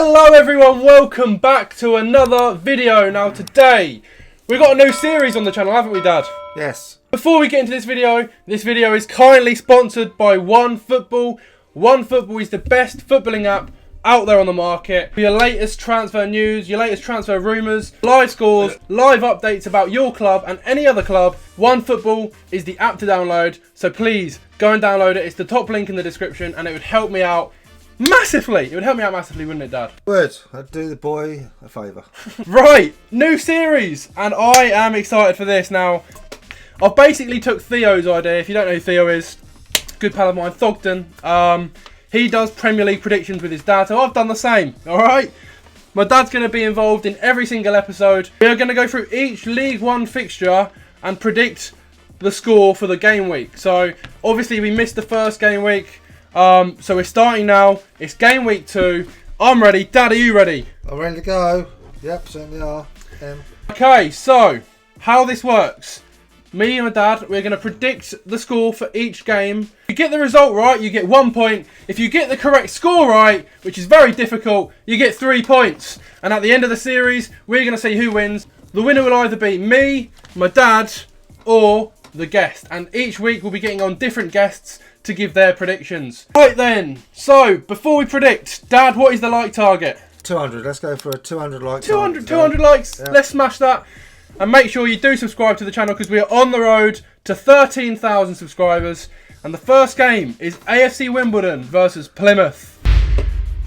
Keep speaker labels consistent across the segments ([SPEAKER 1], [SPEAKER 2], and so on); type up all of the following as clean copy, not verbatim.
[SPEAKER 1] Hello everyone, welcome back to another video. Now today, we've got a new series on the channel, haven't we, Dad?
[SPEAKER 2] Yes.
[SPEAKER 1] Before we get into this video is kindly sponsored by OneFootball. OneFootball is the best footballing app out there on the market. For your latest transfer news, your latest transfer rumours, live scores, live updates about your club and any other club, OneFootball is the app to download. So please, go and download it. It's the top link in the description and it would help me out massively. It would help me out massively, wouldn't it, Dad?
[SPEAKER 2] Would. I'd do the boy a favour.
[SPEAKER 1] Right, new series, and I am excited for this. Now, I've basically took Theo's idea. If you don't know who Theo is, good pal of mine, Thogden. He does Premier League predictions with his dad, so I've done the same, alright? My dad's going to be involved in every single episode. We are going to go through each League One fixture and predict the score for the game week. So, obviously we missed the first game week. So we're starting now. It's game week 2. I'm ready. Dad, are you ready?
[SPEAKER 2] I'm ready to go. Yep, certainly are.
[SPEAKER 1] Okay, so how this works. Me and my dad, we're going to predict the score for each game. If you get the result right, you get 1 point. If you get the correct score right, which is very difficult, you get 3 points. And at the end of the series, we're going to see who wins. The winner will either be me, my dad, or the guest. And each week we'll be getting on different guests to give their predictions. Right then, so before we predict, Dad, what is the like target?
[SPEAKER 2] 200. Let's go for a 200 like
[SPEAKER 1] 200 likes. Yep. Let's smash that. And make sure you do subscribe to the channel because we are on the road to 13,000 subscribers. And the first game is AFC Wimbledon versus Plymouth.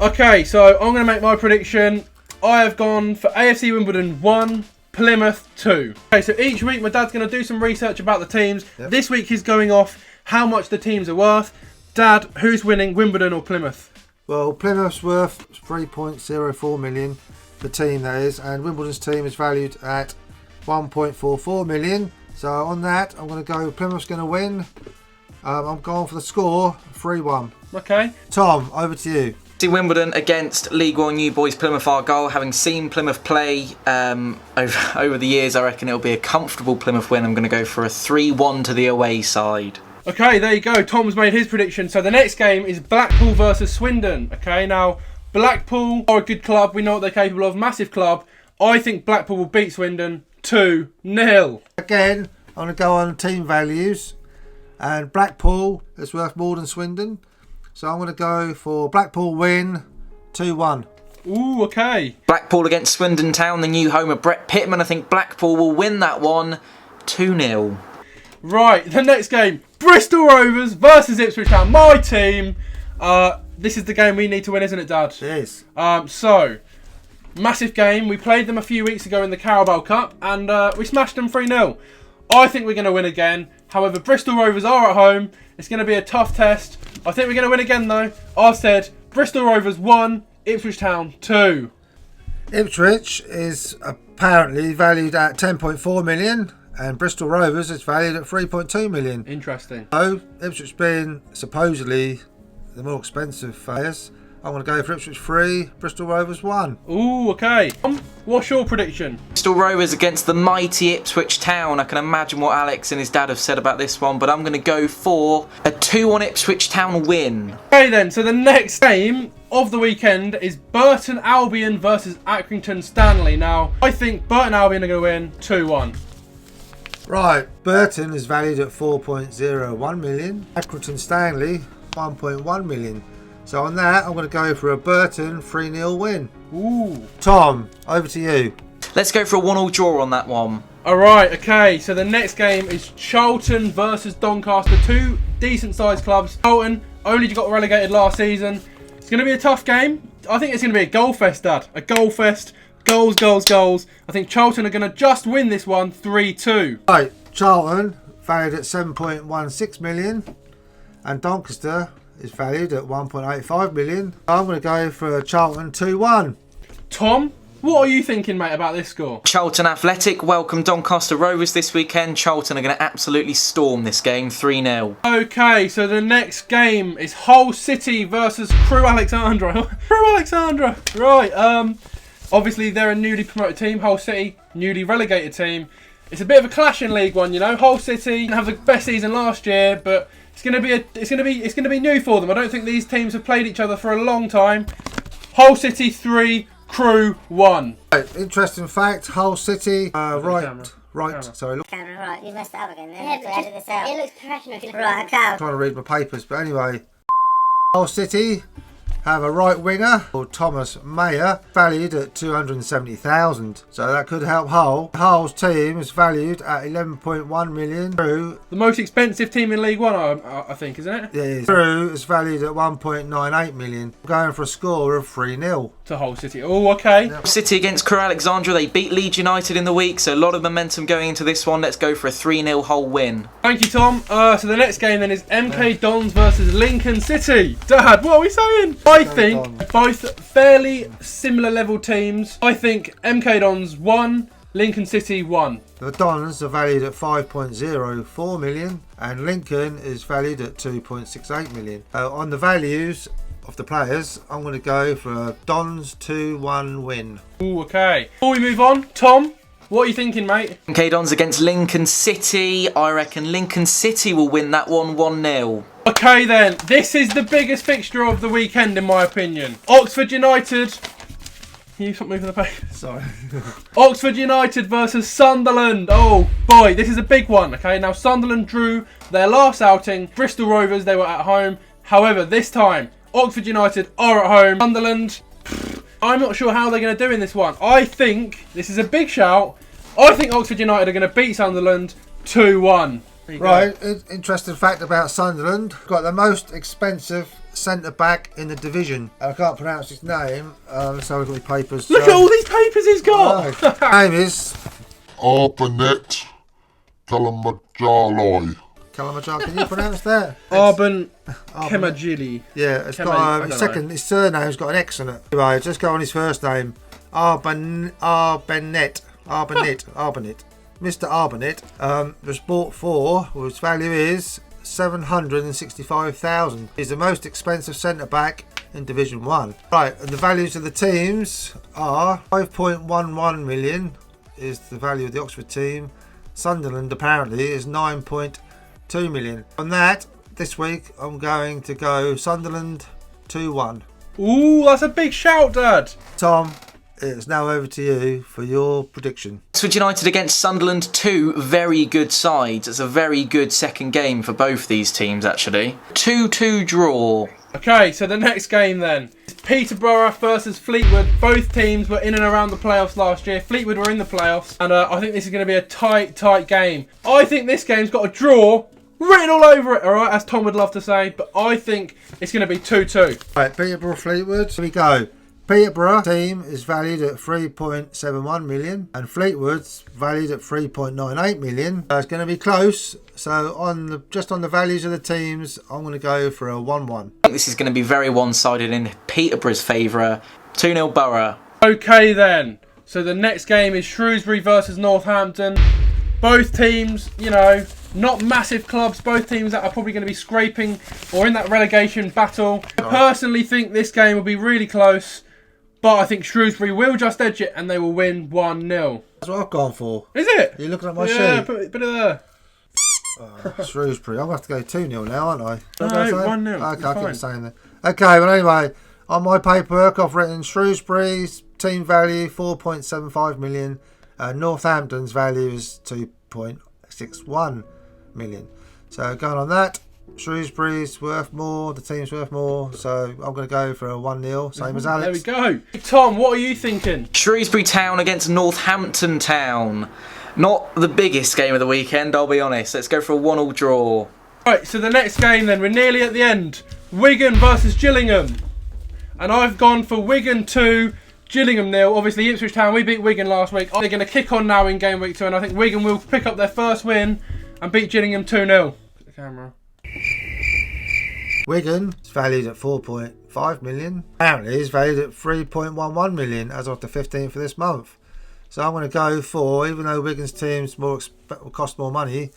[SPEAKER 1] Okay, so I'm going to make my prediction. I have gone for AFC Wimbledon 1, Plymouth 2. Okay, so each week my dad's going to do some research about the teams. Yep. This week he's going off how much the teams are worth. Dad, who's winning, Wimbledon or Plymouth?
[SPEAKER 2] Well, Plymouth's worth 3.04 million, the team that is, and Wimbledon's team is valued at 1.44 million. So on that, I'm going to go Plymouth's going to win. I'm going for the score, 3-1.
[SPEAKER 1] Okay.
[SPEAKER 2] Tom, over to you.
[SPEAKER 3] AFC Wimbledon against League One new boys Plymouth Argyle. Having seen Plymouth play over the years, I reckon it'll be a comfortable Plymouth win. I'm going to go for a 3-1 to the away side. Okay,
[SPEAKER 1] there you go. Tom's made his prediction. So the next game is Blackpool versus Swindon. Okay, now Blackpool are a good club. We know what they're capable of. Massive club. I think Blackpool will beat Swindon 2-0.
[SPEAKER 2] Again, I'm going to go on team values. And Blackpool is worth more than Swindon. So I'm going to go for Blackpool win 2-1.
[SPEAKER 1] Ooh, okay.
[SPEAKER 3] Blackpool against Swindon Town, the new home of Brett Pitman. I think Blackpool will win that one 2-0.
[SPEAKER 1] Right, the next game, Bristol Rovers versus Ipswich Town. My team. This is the game we need to win, isn't it, Dad?
[SPEAKER 2] It is.
[SPEAKER 1] So, massive game. We played them a few weeks ago in the Carabao Cup, and we smashed them 3-0. I think we're going to win again. However, Bristol Rovers are at home. It's going to be a tough test. I think we're going to win again, though. I've said Bristol Rovers 1, Ipswich Town 2.
[SPEAKER 2] Ipswich is apparently valued at 10.4 million. And Bristol Rovers is valued at 3.2 million.
[SPEAKER 1] Interesting.
[SPEAKER 2] So, Ipswich being supposedly the more expensive players, I'm going to go for Ipswich 3, Bristol Rovers 1.
[SPEAKER 1] Ooh, okay. What's your prediction?
[SPEAKER 3] Bristol Rovers against the mighty Ipswich Town. I can imagine what Alex and his dad have said about this one, but I'm going to go for a 2-1 Ipswich Town win.
[SPEAKER 1] Okay then, so the next game of the weekend is Burton Albion versus Accrington Stanley. Now, I think Burton Albion are going to win 2-1.
[SPEAKER 2] Right, Burton is valued at 4.01 million. Accrington Stanley, 1.1 million. So on that, I'm going to go for a Burton 3-0 win.
[SPEAKER 1] Ooh.
[SPEAKER 2] Tom, over to you.
[SPEAKER 3] Let's go for a 1-1 draw on that one.
[SPEAKER 1] Alright, okay, so the next game is Charlton versus Doncaster. Two decent-sized clubs. Charlton only got relegated last season. It's going to be a tough game. I think it's going to be a goal fest, Dad. A goal fest. Goals, goals, goals. I think Charlton are going to just win this one 3-2.
[SPEAKER 2] Right, Charlton valued at 7.16 million. And Doncaster is valued at 1.85 million. I'm going to go for Charlton 2-1.
[SPEAKER 1] Tom, what are you thinking, mate, about this score?
[SPEAKER 3] Charlton Athletic welcome Doncaster Rovers this weekend. Charlton are going to absolutely storm this game 3-0.
[SPEAKER 1] Okay, so the next game is Hull City versus Crewe Alexandra. Crewe Alexandra. Right, obviously they're a newly promoted team. Hull City, newly relegated team. It's a bit of a clash in League One, you know. Hull City didn't have the best season last year, but it's going to be new for them. I don't think these teams have played each other for a long time. Hull City 3, Crewe 1.
[SPEAKER 2] Right, interesting fact, Hull City, right,
[SPEAKER 1] Camera.
[SPEAKER 2] sorry, look,
[SPEAKER 4] Camera, right, you messed it up again then. Yeah, but edit this out.
[SPEAKER 5] It looks professional if you look
[SPEAKER 4] Right, okay.
[SPEAKER 2] I'm trying to read my papers, but anyway, Hull City have a right winger called Thomas Mayer, valued at 270,000. So that could help Hull. Hull's team is valued at 11.1 million. Crewe,
[SPEAKER 1] The most expensive team in League One, I think, isn't it?
[SPEAKER 2] Crewe is valued at 1.98 million. Going for a score of 3-0.
[SPEAKER 1] To Hull City. Oh, okay.
[SPEAKER 3] City against Crewe Alexandra. They beat Leeds United in the week, so a lot of momentum going into this one. Let's go for a 3-0 Hull win.
[SPEAKER 1] Thank you, Tom. So the next game then is MK Dons versus Lincoln City. Dad, what are we saying? I think both fairly similar level teams. I think MK Dons 1, Lincoln City 1.
[SPEAKER 2] The Dons are valued at 5.04 million and Lincoln is valued at 2.68 million. On the values of the players, I'm going to go for a Dons 2-1 win.
[SPEAKER 1] Ooh, okay. Before we move on, Tom, what are you thinking, mate?
[SPEAKER 3] MK Dons against Lincoln City. I reckon Lincoln City will win that one 1-0.
[SPEAKER 1] Okay then, this is the biggest fixture of the weekend in my opinion. Oxford United. Can you stop moving the paper?
[SPEAKER 2] Sorry.
[SPEAKER 1] Oxford United versus Sunderland. Oh boy, this is a big one. Okay, now Sunderland drew their last outing. Bristol Rovers, they were at home. However, this time, Oxford United are at home. Sunderland, I'm not sure how they're going to do in this one. I think, this is a big shout, I think Oxford United are going to beat Sunderland 2-1.
[SPEAKER 2] Right, interesting fact about Sunderland. Got the most expensive centre-back in the division. I can't pronounce his name. Let's have a look at my papers.
[SPEAKER 1] Look at all these papers he's got!
[SPEAKER 2] Name is...
[SPEAKER 6] Arbanet Kalamanjali.
[SPEAKER 2] Kalamajar, can you pronounce that?
[SPEAKER 1] Arben Kemajili.
[SPEAKER 2] Yeah, it's got his surname's got an X on it. Anyway, just go on his first name. Arbanet. Mr. Arbanet was bought for, whose value is 765,000. He's the most expensive centre-back in Division 1. Right, and the values of the teams are 5.11 million is the value of the Oxford team. Sunderland apparently is 9.2 million. On that, this week I'm going to go Sunderland 2-1.
[SPEAKER 1] Ooh, that's a big shout, Dad.
[SPEAKER 2] Tom, it's now over to you for your prediction.
[SPEAKER 3] Oxford United against Sunderland, two very good sides. It's a very good second game for both these teams, actually. 2-2 draw.
[SPEAKER 1] Okay, so the next game then is Peterborough versus Fleetwood. Both teams were in and around the playoffs last year. Fleetwood were in the playoffs, and I think this is going to be a tight game. I think this game's got a draw written all over it, alright, as Tom would love to say, but I think it's going to be 2-2.
[SPEAKER 2] Right, Peterborough Fleetwood. Here we go. Peterborough team is valued at 3.71 million and Fleetwood's valued at 3.98 million. It's going to be close. So just on the values of the teams, I'm going to go for a 1-1.
[SPEAKER 3] I think this is going to be very one-sided in Peterborough's favour. 2-0 Borough.
[SPEAKER 1] Okay then. So the next game is Shrewsbury versus Northampton. Both teams, you know, not massive clubs. Both teams that are probably going to be scraping or in that relegation battle. I personally think this game will be really close. But I think Shrewsbury will just edge it and they will win 1-0.
[SPEAKER 2] That's what I've gone for.
[SPEAKER 1] Is it?
[SPEAKER 2] You're looking at my
[SPEAKER 1] yeah,
[SPEAKER 2] sheet.
[SPEAKER 1] put it there.
[SPEAKER 2] Shrewsbury. I'm going to have to go 2-0 now, aren't I?
[SPEAKER 1] No, 1-0.
[SPEAKER 2] Okay, I'll keep saying that. Okay, well anyway, on my paperwork I've written Shrewsbury's team value 4.75 million. Northampton's value is 2.61 million. So going on that, Shrewsbury's worth more, the team's worth more, so I'm going to go for a 1-0, same as Alex.
[SPEAKER 1] There we go. Tom, what are you thinking?
[SPEAKER 3] Shrewsbury Town against Northampton Town. Not the biggest game of the weekend, I'll be honest. Let's go for a 1-1 draw.
[SPEAKER 1] Right, so the next game then, we're nearly at the end. Wigan versus Gillingham. And I've gone for Wigan 2, Gillingham 0. Obviously Ipswich Town, we beat Wigan last week. They're going to kick on now in game week 2 and I think Wigan will pick up their first win and beat Gillingham 2-0. The camera.
[SPEAKER 2] Wigan is valued at 4.5 million. Apparently it's valued at 3.11 million as of the 15th of this month. So I'm going to go for, even though Wigan's teams will cost more money,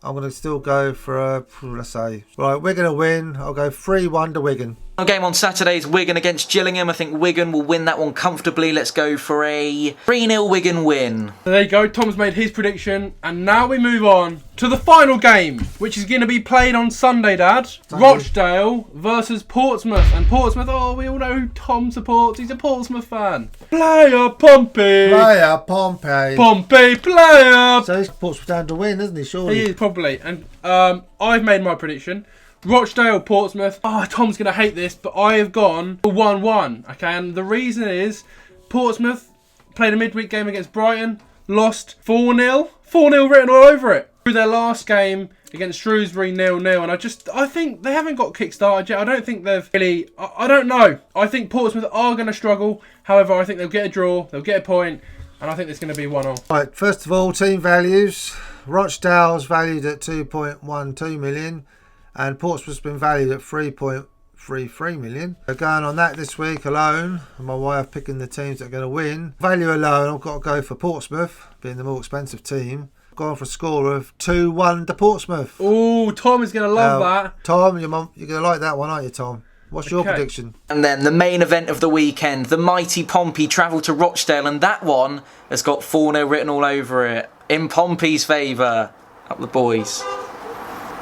[SPEAKER 2] I'm going to still go for a, let's say, right, we're going to win. I'll go 3-1 to Wigan.
[SPEAKER 3] Our game on Saturday is Wigan against Gillingham. I think Wigan will win that one comfortably. Let's go for a 3-0 Wigan win.
[SPEAKER 1] So there you go, Tom's made his prediction, and now we move on to the final game, which is going to be played on Sunday, Dad. Rochdale versus Portsmouth. And Portsmouth, oh, we all know who Tom supports. He's a Portsmouth fan. Player Pompey.
[SPEAKER 2] Player Pompey.
[SPEAKER 1] Pompey player.
[SPEAKER 2] So he's Portsmouth down to win, isn't he, surely?
[SPEAKER 1] He is, probably. And I've made my prediction. Rochdale, Portsmouth. Oh, Tom's going to hate this, but I have gone for 1-1. Okay, and the reason is Portsmouth played a midweek game against Brighton, lost 4-0. 4-0 written all over it. Through their last game against Shrewsbury 0-0, and I think they haven't got kick-started yet. I don't think they've really... I don't know. I think Portsmouth are going to struggle. However, I think they'll get a draw, they'll get a point, and I think it's going to be 1-1.
[SPEAKER 2] Right, first of all, team values. Rochdale's valued at 2.12 million. And Portsmouth's been valued at 3.33 million. So going on that this week alone, and my way of picking the teams that are going to win. Value alone, I've got to go for Portsmouth, being the more expensive team. Going for a score of 2-1 to Portsmouth.
[SPEAKER 1] Oh, Tom is going to love that.
[SPEAKER 2] Tom, you're going to like that one, aren't you, Tom? What's your prediction?
[SPEAKER 3] And then the main event of the weekend, the mighty Pompey travel to Rochdale, and that one has got 4-0 written all over it. In Pompey's favour. Up the boys.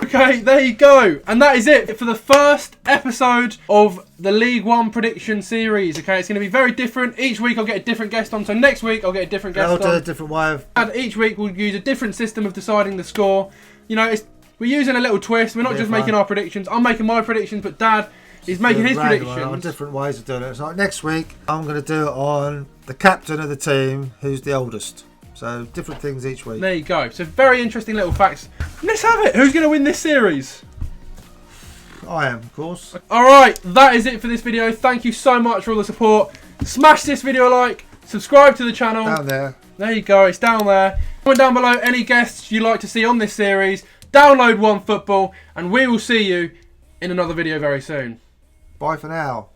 [SPEAKER 1] Okay, there you go. And that is it for the first episode of the League One prediction series. Okay, it's going to be very different. Each week I'll get a different guest on. So next week I'll get a different guest on.
[SPEAKER 2] I'll do a different way of...
[SPEAKER 1] And each week we'll use a different system of deciding the score. You know, we're using a little twist. We're not just making our predictions. I'm making my predictions, but Dad is making his predictions.
[SPEAKER 2] On different ways of doing it. So next week I'm going to do it on the captain of the team, who's the oldest. So different things each week.
[SPEAKER 1] There you go. So very interesting little facts. Let's have it. Who's going to win this series?
[SPEAKER 2] I am, of course.
[SPEAKER 1] Alright, that is it for this video. Thank you so much for all the support. Smash this video a like. Subscribe to the channel.
[SPEAKER 2] Down there.
[SPEAKER 1] There you go. It's down there. Comment down below any guests you'd like to see on this series. Download OneFootball. And we will see you in another video very soon.
[SPEAKER 2] Bye for now.